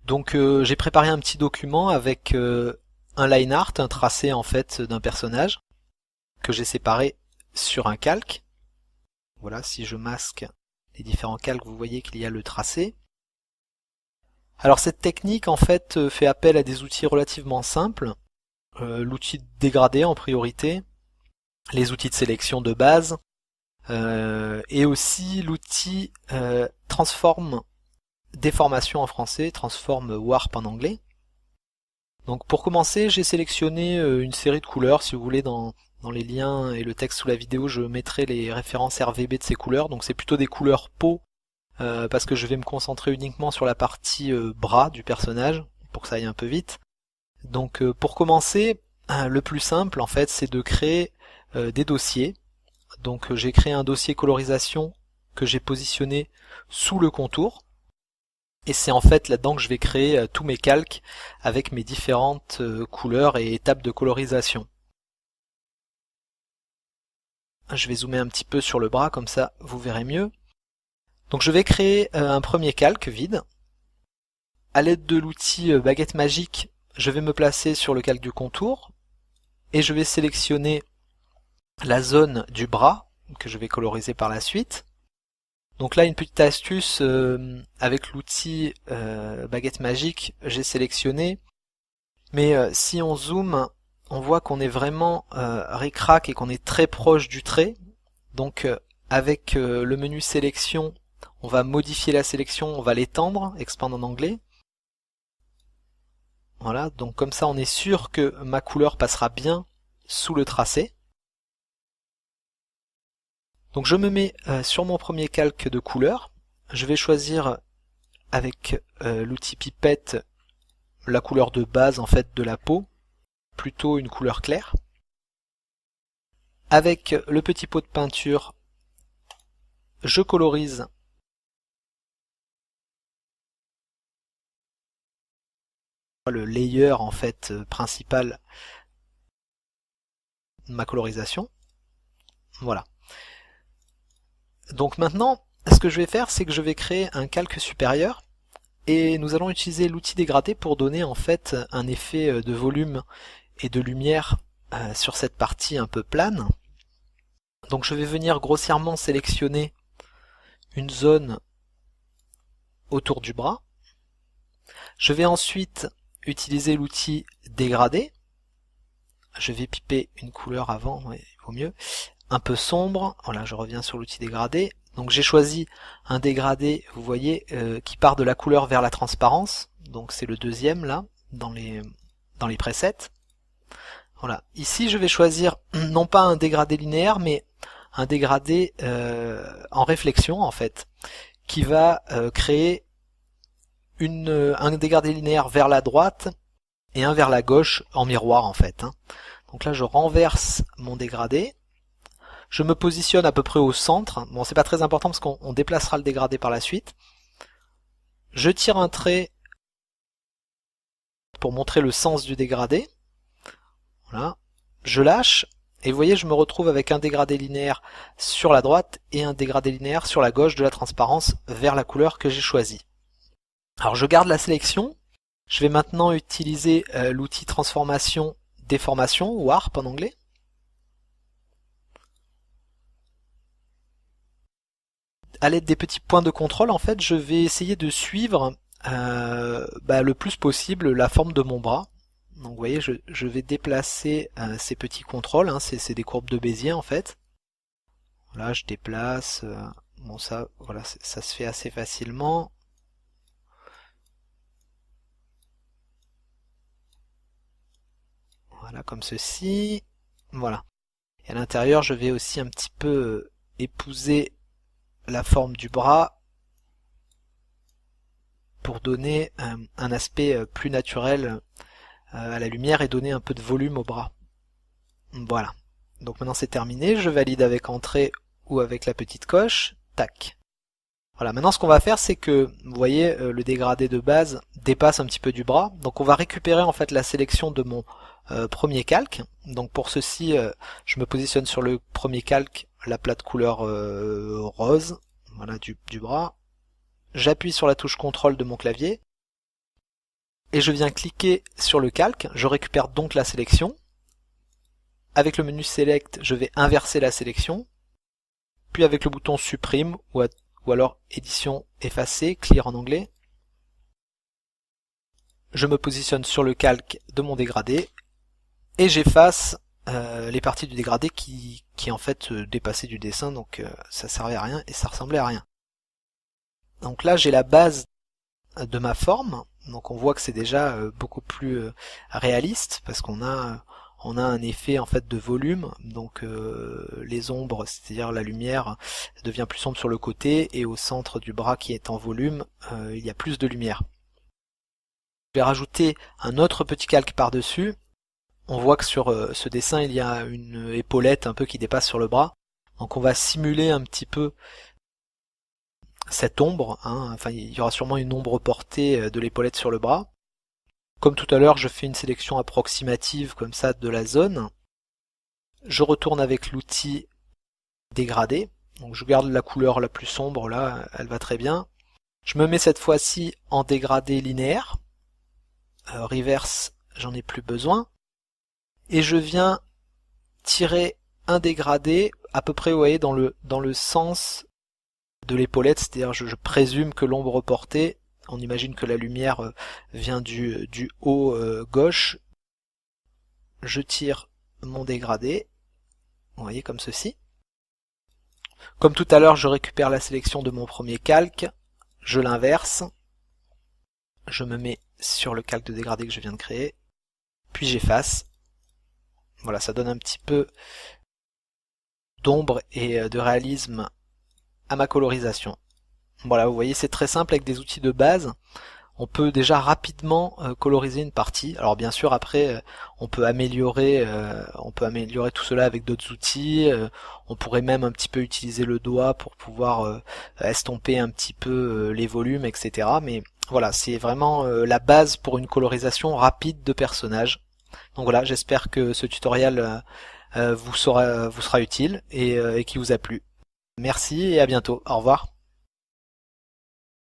Donc j'ai préparé un petit document avec un line art, un tracé en fait d'un personnage que j'ai séparé sur un calque. Voilà, si je masque les différents calques, vous voyez qu'il y a le tracé. Alors cette technique en fait fait appel à des outils relativement simples. L'outil de dégradé en priorité, les outils de sélection de base, et aussi l'outil Transform Déformation en français, Transform Warp en anglais. Donc pour commencer, j'ai sélectionné une série de couleurs. Si vous voulez, dans les liens et le texte sous la vidéo, je mettrai les références RVB de ces couleurs. Donc c'est plutôt des couleurs peau, parce que je vais me concentrer uniquement sur la partie bras du personnage, pour que ça aille un peu vite. Donc pour commencer, le plus simple en fait, c'est de créer des dossiers. Donc j'ai créé un dossier colorisation que j'ai positionné sous le contour. Et c'est en fait là-dedans que je vais créer tous mes calques avec mes différentes couleurs et étapes de colorisation. Je vais zoomer un petit peu sur le bras, comme ça vous verrez mieux. Donc je vais créer un premier calque vide. À l'aide de l'outil baguette magique, je vais me placer sur le calque du contour et je vais sélectionner la zone du bras que je vais coloriser par la suite. Donc là, une petite astuce, avec l'outil baguette magique, j'ai sélectionné, mais si on zoome, on voit qu'on est vraiment ric-rac et qu'on est très proche du trait. Donc avec le menu sélection, on va modifier la sélection, on va l'étendre, expand en anglais. Voilà, donc comme ça on est sûr que ma couleur passera bien sous le tracé. Donc je me mets sur mon premier calque de couleur. Je vais choisir avec l'outil pipette la couleur de base en fait de la peau, plutôt une couleur claire. Avec le petit pot de peinture, je colorise le layer en fait principal de ma colorisation. Voilà. Donc maintenant, ce que je vais faire, c'est que je vais créer un calque supérieur et nous allons utiliser l'outil dégradé pour donner en fait un effet de volume et de lumière sur cette partie un peu plane. Donc je vais venir grossièrement sélectionner une zone autour du bras. Je vais ensuite utiliser l'outil dégradé. Je vais piper une couleur avant, ouais, il vaut mieux. Un peu sombre, voilà, je reviens sur l'outil dégradé. Donc j'ai choisi un dégradé, vous voyez, qui part de la couleur vers la transparence. Donc c'est le deuxième là, dans les presets. Voilà. Ici je vais choisir non pas un dégradé linéaire, mais un dégradé en réflexion en fait, qui va créer un dégradé linéaire vers la droite et un vers la gauche en miroir en fait. Donc là je renverse mon dégradé. Je me positionne à peu près au centre. Bon, c'est pas très important parce qu'on déplacera le dégradé par la suite. Je tire un trait pour montrer le sens du dégradé. Voilà. Je lâche. Et vous voyez, je me retrouve avec un dégradé linéaire sur la droite et un dégradé linéaire sur la gauche de la transparence vers la couleur que j'ai choisie. Alors je garde la sélection. Je vais maintenant utiliser l'outil transformation déformation, ou Warp en anglais. À l'aide des petits points de contrôle, en fait, je vais essayer de suivre le plus possible la forme de mon bras. Donc vous voyez, je vais déplacer ces petits contrôles, c'est des courbes de Bézier en fait. Voilà, je déplace, bon ça, voilà, ça se fait assez facilement. Voilà, comme ceci. Voilà. Et à l'intérieur, je vais aussi un petit peu épouser la forme du bras pour donner un aspect plus naturel à la lumière et donner un peu de volume au bras. Voilà. Donc maintenant c'est terminé, je valide avec entrée ou avec la petite coche. Tac. Voilà, maintenant ce qu'on va faire c'est que, vous voyez, le dégradé de base dépasse un petit peu du bras. Donc on va récupérer en fait la sélection de mon premier calque. Donc pour ceci, je me positionne sur le premier calque, la plate couleur rose, voilà, du bras. J'appuie sur la touche contrôle de mon clavier. et je viens cliquer sur le calque, je récupère donc la sélection. Avec le menu Select, je vais inverser la sélection, puis avec le bouton Supprime ou alors Édition effacer, Clear en anglais, je me positionne sur le calque de mon dégradé et j'efface les parties du dégradé qui en fait dépassaient du dessin, donc ça servait à rien et ça ressemblait à rien. Donc là j'ai la base de ma forme, donc on voit que c'est déjà beaucoup plus réaliste parce qu'on a un effet en fait de volume, donc les ombres, c'est-à-dire la lumière devient plus sombre sur le côté et au centre du bras qui est en volume, il y a plus de lumière. Je vais rajouter un autre petit calque par-dessus. On voit que sur ce dessin il y a une épaulette un peu qui dépasse sur le bras, donc on va simuler un petit peu cette ombre, hein. Enfin il y aura sûrement une ombre portée de l'épaulette sur le bras. Comme tout à l'heure, je fais une sélection approximative comme ça de la zone. Je retourne avec l'outil dégradé. Donc je garde la couleur la plus sombre là, elle va très bien. Je me mets cette fois-ci en dégradé linéaire. Reverse, j'en ai plus besoin. Et je viens tirer un dégradé à peu près, vous voyez, dans le sens de l'épaulette, c'est-à-dire je présume que l'ombre portée, on imagine que la lumière vient du haut gauche. Je tire mon dégradé, vous voyez, comme ceci. Comme tout à l'heure, je récupère la sélection de mon premier calque, je l'inverse, je me mets sur le calque de dégradé que je viens de créer, puis j'efface. Voilà, ça donne un petit peu d'ombre et de réalisme à ma colorisation. Voilà, vous voyez, c'est très simple avec des outils de base. On peut déjà rapidement coloriser une partie. Alors bien sûr après on peut améliorer tout cela avec d'autres outils. On pourrait même un petit peu utiliser le doigt pour pouvoir estomper un petit peu les volumes, etc. Mais voilà, c'est vraiment la base pour une colorisation rapide de personnages. Donc voilà, j'espère que ce tutoriel vous sera utile et qui vous a plu. Merci et à bientôt. Au revoir.